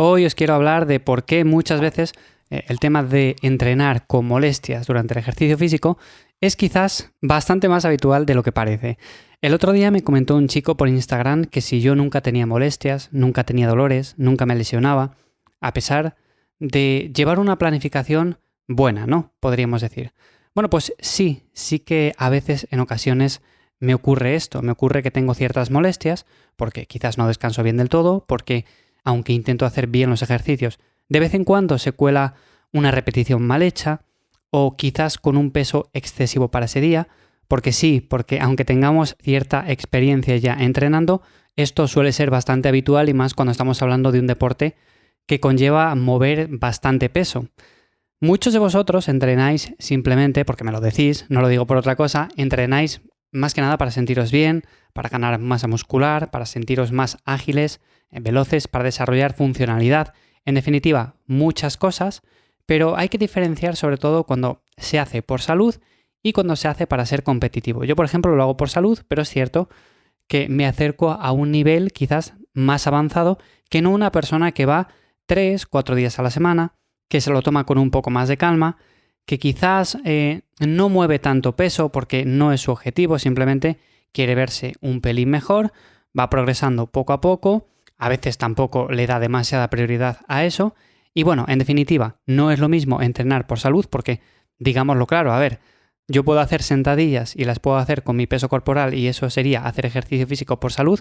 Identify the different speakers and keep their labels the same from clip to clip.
Speaker 1: Hoy os quiero hablar de por qué muchas veces el tema de entrenar con molestias durante el ejercicio físico es quizás bastante más habitual de lo que parece. El otro día me comentó un chico por Instagram que si yo nunca tenía molestias, nunca tenía dolores, nunca me lesionaba, a pesar de llevar una planificación buena, ¿no? Podríamos decir. Bueno, pues sí que a veces, en ocasiones, me ocurre esto. Me ocurre que tengo ciertas molestias, porque quizás no descanso bien del todo, porque aunque intento hacer bien los ejercicios, de vez en cuando se cuela una repetición mal hecha, o quizás con un peso excesivo para ese día, porque aunque tengamos cierta experiencia ya entrenando, esto suele ser bastante habitual y más cuando estamos hablando de un deporte que conlleva mover bastante peso. Muchos de vosotros entrenáis simplemente, porque me lo decís, no lo digo por otra cosa, entrenáis más que nada para sentiros bien, para ganar masa muscular, para sentiros más ágiles, veloces, para desarrollar funcionalidad, en definitiva, muchas cosas, pero hay que diferenciar sobre todo cuando se hace por salud y cuando se hace para ser competitivo. Yo, por ejemplo, lo hago por salud, pero es cierto que me acerco a un nivel quizás más avanzado que no una persona que va 3-4 días a la semana, que se lo toma con un poco más de calma, que quizás no mueve tanto peso porque no es su objetivo, simplemente quiere verse un pelín mejor, va progresando poco a poco, a veces tampoco le da demasiada prioridad a eso, y bueno, en definitiva, no es lo mismo entrenar por salud porque, digámoslo claro, a ver, yo puedo hacer sentadillas y las puedo hacer con mi peso corporal y eso sería hacer ejercicio físico por salud,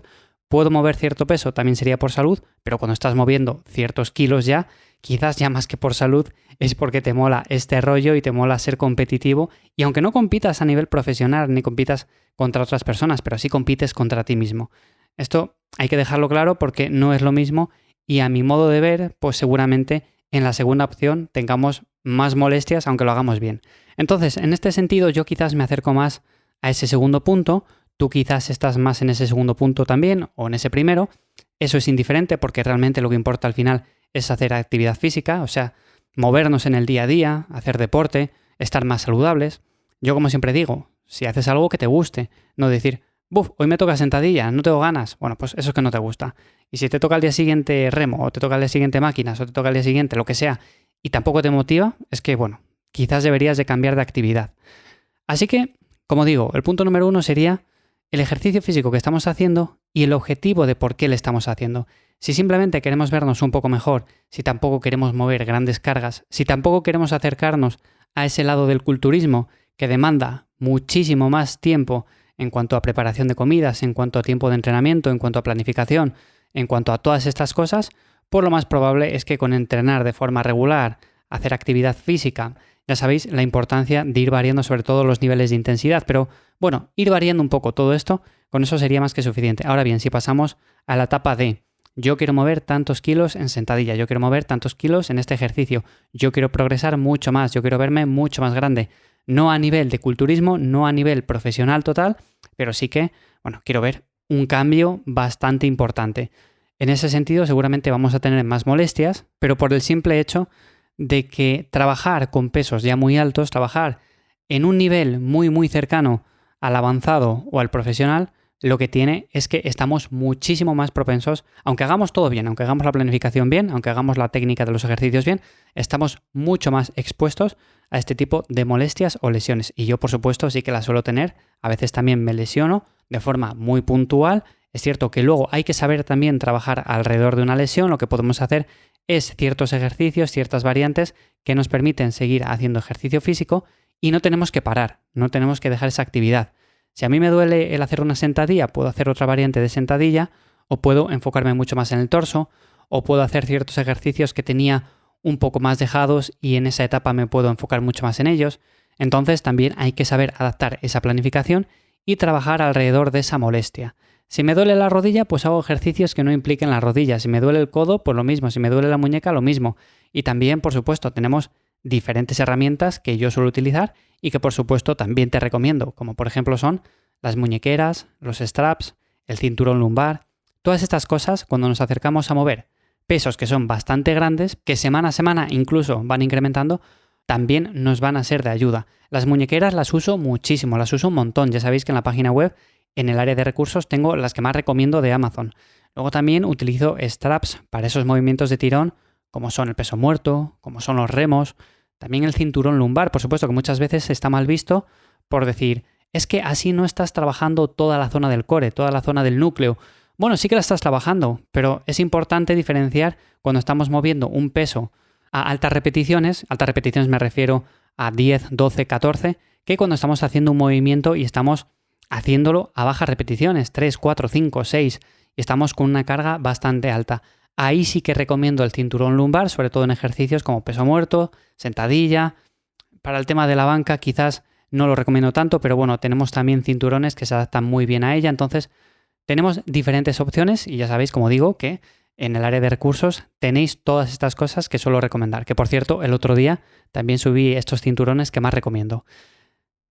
Speaker 1: puedo mover cierto peso, también sería por salud, pero cuando estás moviendo ciertos kilos ya, quizás ya más que por salud, es porque te mola este rollo y te mola ser competitivo. Y aunque no compitas a nivel profesional ni compitas contra otras personas, pero sí compites contra ti mismo. Esto hay que dejarlo claro porque no es lo mismo y a mi modo de ver, pues seguramente en la segunda opción tengamos más molestias aunque lo hagamos bien. Entonces, en este sentido, yo quizás me acerco más a ese segundo punto. Tú quizás estás más en ese segundo punto también o en ese primero. Eso es indiferente porque realmente lo que importa al final es hacer actividad física, o sea, movernos en el día a día, hacer deporte, estar más saludables. Yo, como siempre digo, si haces algo que te guste, no decir, buf, hoy me toca sentadilla, no tengo ganas. Bueno, pues eso es que no te gusta. Y si te toca al día siguiente remo, o te toca al día siguiente máquinas, o te toca al día siguiente lo que sea, y tampoco te motiva, es que, bueno, quizás deberías de cambiar de actividad. Así que, como digo, el punto número 1 sería el ejercicio físico que estamos haciendo y el objetivo de por qué le estamos haciendo. Si simplemente queremos vernos un poco mejor, si tampoco queremos mover grandes cargas, si tampoco queremos acercarnos a ese lado del culturismo que demanda muchísimo más tiempo en cuanto a preparación de comidas, en cuanto a tiempo de entrenamiento, en cuanto a planificación, en cuanto a todas estas cosas, pues lo más probable es que con entrenar de forma regular, hacer actividad física, ya sabéis la importancia de ir variando sobre todo los niveles de intensidad, pero bueno, ir variando un poco todo esto, con eso sería más que suficiente. Ahora bien, si pasamos a la etapa de yo quiero mover tantos kilos en sentadilla, yo quiero mover tantos kilos en este ejercicio, yo quiero progresar mucho más, yo quiero verme mucho más grande, no a nivel de culturismo, no a nivel profesional total, pero sí que, bueno, quiero ver un cambio bastante importante. En ese sentido, seguramente vamos a tener más molestias, pero por el simple hecho de que trabajar con pesos ya muy altos, trabajar en un nivel muy muy cercano al avanzado o al profesional, lo que tiene es que estamos muchísimo más propensos, aunque hagamos todo bien, aunque hagamos la planificación bien, aunque hagamos la técnica de los ejercicios bien, estamos mucho más expuestos a este tipo de molestias o lesiones. Y yo, por supuesto, sí que las suelo tener, a veces también me lesiono de forma muy puntual. Es cierto que luego hay que saber también trabajar alrededor de una lesión, lo que podemos hacer es ciertos ejercicios, ciertas variantes que nos permiten seguir haciendo ejercicio físico y no tenemos que parar, no tenemos que dejar esa actividad. Si a mí me duele el hacer una sentadilla, puedo hacer otra variante de sentadilla o puedo enfocarme mucho más en el torso o puedo hacer ciertos ejercicios que tenía un poco más dejados y en esa etapa me puedo enfocar mucho más en ellos. Entonces también hay que saber adaptar esa planificación y trabajar alrededor de esa molestia. Si me duele la rodilla, pues hago ejercicios que no impliquen la rodilla. Si me duele el codo, pues lo mismo. Si me duele la muñeca, lo mismo. Y también, por supuesto, tenemos diferentes herramientas que yo suelo utilizar y que, por supuesto, también te recomiendo, como por ejemplo son las muñequeras, los straps, el cinturón lumbar. Todas estas cosas, cuando nos acercamos a mover pesos que son bastante grandes, que semana a semana incluso van incrementando, también nos van a ser de ayuda. Las muñequeras las uso muchísimo, las uso un montón. Ya sabéis que en la página web, en el área de recursos, tengo las que más recomiendo de Amazon. Luego también utilizo straps para esos movimientos de tirón, como son el peso muerto, como son los remos, también el cinturón lumbar, por supuesto que muchas veces está mal visto por decir, es que así no estás trabajando toda la zona del core, toda la zona del núcleo. Bueno, sí que la estás trabajando, pero es importante diferenciar cuando estamos moviendo un peso a altas repeticiones me refiero a 10, 12, 14, que cuando estamos haciendo un movimiento y estamos haciéndolo a bajas repeticiones, 3, 4, 5, 6, y estamos con una carga bastante alta. Ahí sí que recomiendo el cinturón lumbar, sobre todo en ejercicios como peso muerto, sentadilla. Para el tema de la banca quizás no lo recomiendo tanto, pero bueno, tenemos también cinturones que se adaptan muy bien a ella, entonces tenemos diferentes opciones y ya sabéis, como digo, que en el área de recursos tenéis todas estas cosas que suelo recomendar, que por cierto, el otro día también subí estos cinturones que más recomiendo.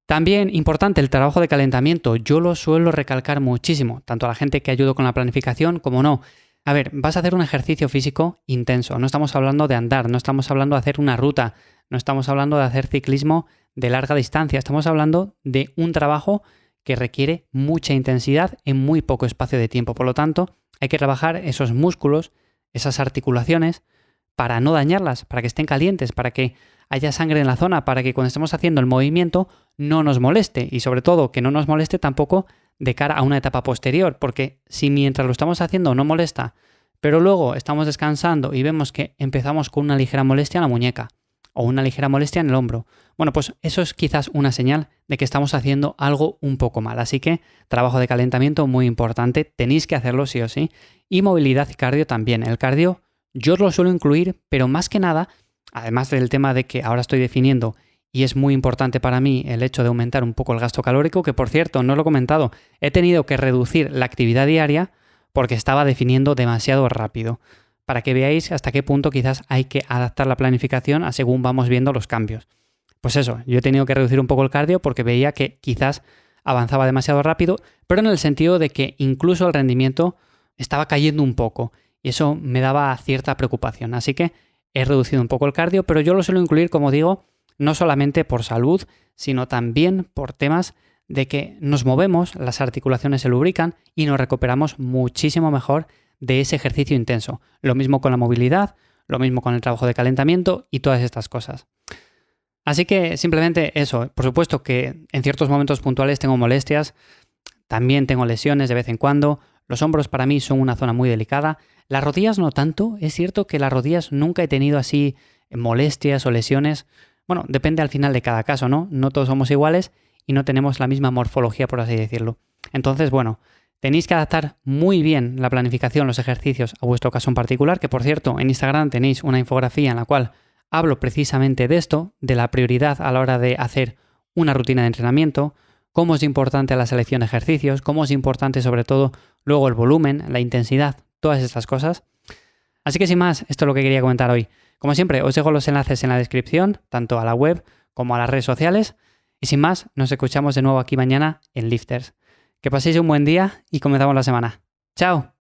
Speaker 1: También importante el trabajo de calentamiento, yo lo suelo recalcar muchísimo, tanto a la gente que ayudo con la planificación como no. A ver, vas a hacer un ejercicio físico intenso, no estamos hablando de andar, no estamos hablando de hacer una ruta, no estamos hablando de hacer ciclismo de larga distancia, estamos hablando de un trabajo que requiere mucha intensidad en muy poco espacio de tiempo. Por lo tanto, hay que trabajar esos músculos, esas articulaciones, para no dañarlas, para que estén calientes, para que haya sangre en la zona, para que cuando estemos haciendo el movimiento no nos moleste y sobre todo que no nos moleste tampoco de cara a una etapa posterior, porque si mientras lo estamos haciendo no molesta, pero luego estamos descansando y vemos que empezamos con una ligera molestia en la muñeca o una ligera molestia en el hombro, bueno, pues eso es quizás una señal de que estamos haciendo algo un poco mal. Así que trabajo de calentamiento muy importante, tenéis que hacerlo sí o sí. Y movilidad y cardio también. El cardio yo lo suelo incluir, pero más que nada, además del tema de que ahora estoy definiendo y es muy importante para mí el hecho de aumentar un poco el gasto calórico, que por cierto, no lo he comentado, he tenido que reducir la actividad diaria porque estaba definiendo demasiado rápido, para que veáis hasta qué punto quizás hay que adaptar la planificación a según vamos viendo los cambios. Pues eso, yo he tenido que reducir un poco el cardio porque veía que quizás avanzaba demasiado rápido, pero en el sentido de que incluso el rendimiento estaba cayendo un poco y eso me daba cierta preocupación. Así que he reducido un poco el cardio, pero yo lo suelo incluir, como digo, no solamente por salud, sino también por temas de que nos movemos, las articulaciones se lubrican y nos recuperamos muchísimo mejor de ese ejercicio intenso. Lo mismo con la movilidad, lo mismo con el trabajo de calentamiento y todas estas cosas. Así que simplemente eso, por supuesto que en ciertos momentos puntuales tengo molestias, también tengo lesiones de vez en cuando, los hombros para mí son una zona muy delicada, las rodillas no tanto, es cierto que las rodillas nunca he tenido así molestias o lesiones, bueno, depende al final de cada caso, ¿no? No todos somos iguales y no tenemos la misma morfología, por así decirlo. Entonces, bueno, tenéis que adaptar muy bien la planificación, los ejercicios a vuestro caso en particular, que por cierto, en Instagram tenéis una infografía en la cual hablo precisamente de esto, de la prioridad a la hora de hacer una rutina de entrenamiento, cómo es importante la selección de ejercicios, cómo es importante sobre todo luego el volumen, la intensidad, todas estas cosas. Así que sin más, esto es lo que quería comentar hoy. Como siempre, os dejo los enlaces en la descripción, tanto a la web como a las redes sociales. Y sin más, nos escuchamos de nuevo aquí mañana en Lifters. Que paséis un buen día y comenzamos la semana. ¡Chao!